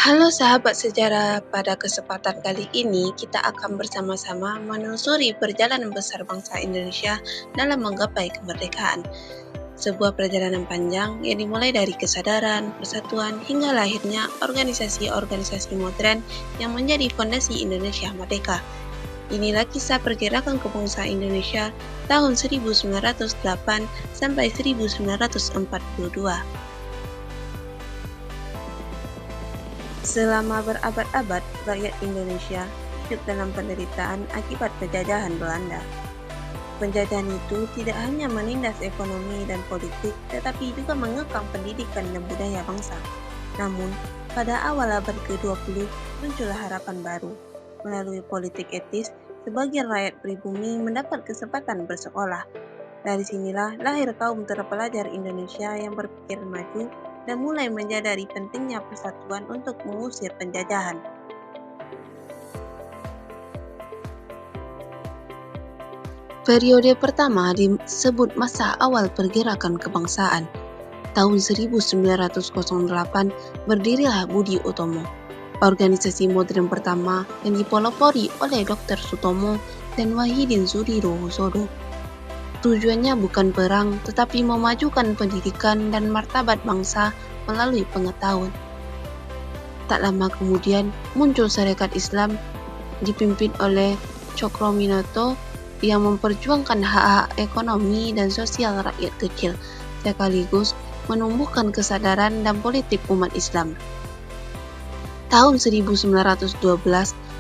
Halo sahabat sejarah, pada kesempatan kali ini kita akan bersama-sama menelusuri perjalanan besar bangsa Indonesia dalam menggapai kemerdekaan. Sebuah perjalanan panjang yang dimulai dari kesadaran, persatuan, hingga lahirnya organisasi-organisasi modern yang menjadi fondasi Indonesia merdeka. Inilah kisah pergerakan kebangsaan Indonesia tahun 1908 sampai 1942. Selama berabad-abad, rakyat Indonesia hidup dalam penderitaan akibat penjajahan Belanda. Penjajahan itu tidak hanya menindas ekonomi dan politik, tetapi juga mengekang pendidikan dan budaya bangsa. Namun, pada awal abad ke-20, muncullah harapan baru. Melalui politik etis, sebagian rakyat pribumi mendapat kesempatan bersekolah. Dari sinilah lahir kaum terpelajar Indonesia yang berpikir maju dan mulai menyadari pentingnya persatuan untuk mengusir penjajahan. Periode pertama disebut masa awal pergerakan kebangsaan. Tahun 1908 berdirilah Budi Utomo, organisasi modern pertama yang dipelopori oleh Dr. Sutomo dan Wahidin Sudirohusodo. Tujuannya bukan perang, tetapi memajukan pendidikan dan martabat bangsa melalui pengetahuan. Tak lama kemudian, muncul Sarekat Islam dipimpin oleh Cokroaminoto yang memperjuangkan hak-hak ekonomi dan sosial rakyat kecil, sekaligus menumbuhkan kesadaran dan politik umat Islam. Tahun 1912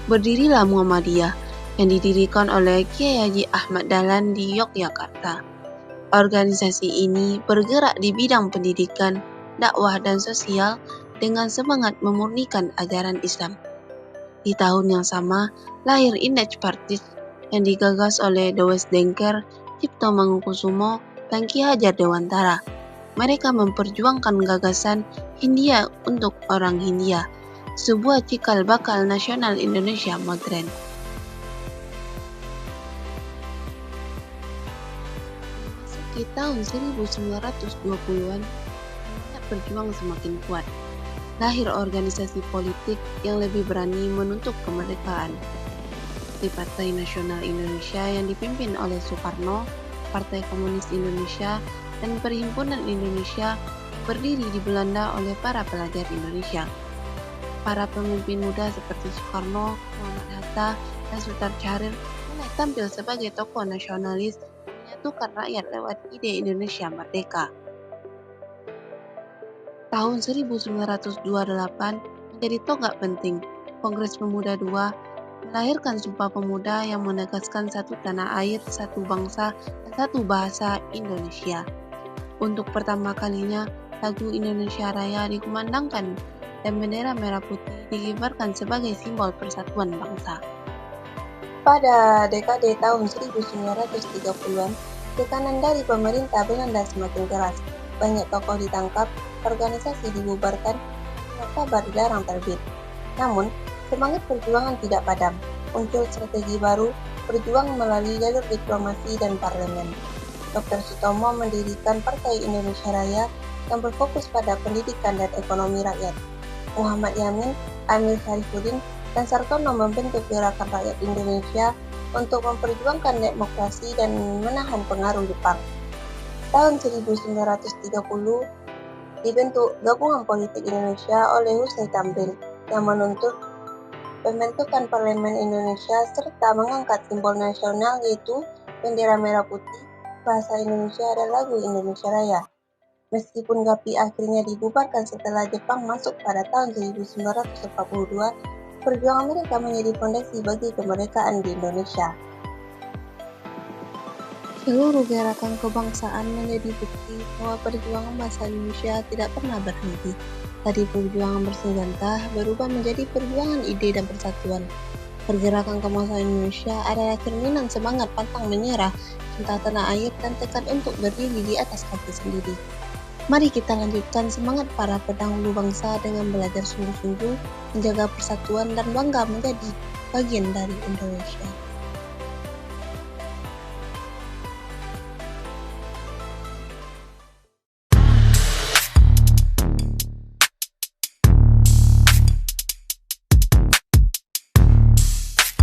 berdirilah Muhammadiyah yang didirikan oleh Kiai Haji Ahmad Dahlan di Yogyakarta. Organisasi ini bergerak di bidang pendidikan, dakwah dan sosial dengan semangat memurnikan ajaran Islam. Di tahun yang sama, lahir Indeks Partis yang digagas oleh Dewes Dengker, Cipto Mangunkusumo, dan Ki Hajar Dewantara. Mereka memperjuangkan gagasan Hindia untuk orang Hindia, sebuah cikal bakal nasional Indonesia modern. Di tahun 1920-an, minat berjuang semakin kuat. Lahir organisasi politik yang lebih berani menuntut kemerdekaan. Di Partai Nasional Indonesia yang dipimpin oleh Soekarno, Partai Komunis Indonesia, dan Perhimpunan Indonesia berdiri di Belanda oleh para pelajar Indonesia. Para pemimpin muda seperti Soekarno, Muhammad Hatta, dan Sutar Syahrir mulai tampil sebagai tokoh nasionalis menyatukan rakyat lewat ide Indonesia merdeka. Tahun 1928 menjadi tonggak penting. Kongres Pemuda II melahirkan Sumpah Pemuda yang menegaskan satu tanah air, satu bangsa, dan satu bahasa Indonesia. Untuk pertama kalinya, lagu Indonesia Raya dikumandangkan dan bendera merah putih dikibarkan sebagai simbol persatuan bangsa. Pada dekade tahun 1930-an, tekanan dari pemerintah Belanda semakin keras. Banyak tokoh ditangkap, organisasi dibubarkan, dan kabar dilarang terbit. Namun, semangat perjuangan tidak padam. Muncul strategi baru, berjuang melalui jalur diplomasi dan parlemen. Dr. Sutomo mendirikan Partai Indonesia Raya yang berfokus pada pendidikan dan ekonomi rakyat. Muhammad Yamin, Amir Syarifuddin, dan Sartono membentuk Gerakan Rakyat Indonesia untuk memperjuangkan demokrasi dan menahan pengaruh Jepang. Tahun 1930 dibentuk Gabungan Politik Indonesia oleh Hussein Tamrin yang menuntut pembentukan Parlemen Indonesia serta mengangkat simbol nasional yaitu bendera merah putih, bahasa Indonesia dan lagu Indonesia Raya. Meskipun GAPI akhirnya dibubarkan setelah Jepang masuk pada tahun 1942, perjuangan mereka menjadi fondasi bagi kemerdekaan di Indonesia. Seluruh gerakan kebangsaan menjadi bukti bahwa perjuangan bangsa Indonesia tidak pernah berhenti. Dari perjuangan bersenjata berubah menjadi perjuangan ide dan persatuan. Pergerakan kebangsaan Indonesia adalah cerminan semangat pantang menyerah, cinta tanah air, dan tekad untuk berdiri di atas kaki sendiri. Mari kita lanjutkan semangat para pendahulu bangsa dengan belajar sungguh-sungguh, menjaga persatuan dan bangga menjadi bagian dari Indonesia.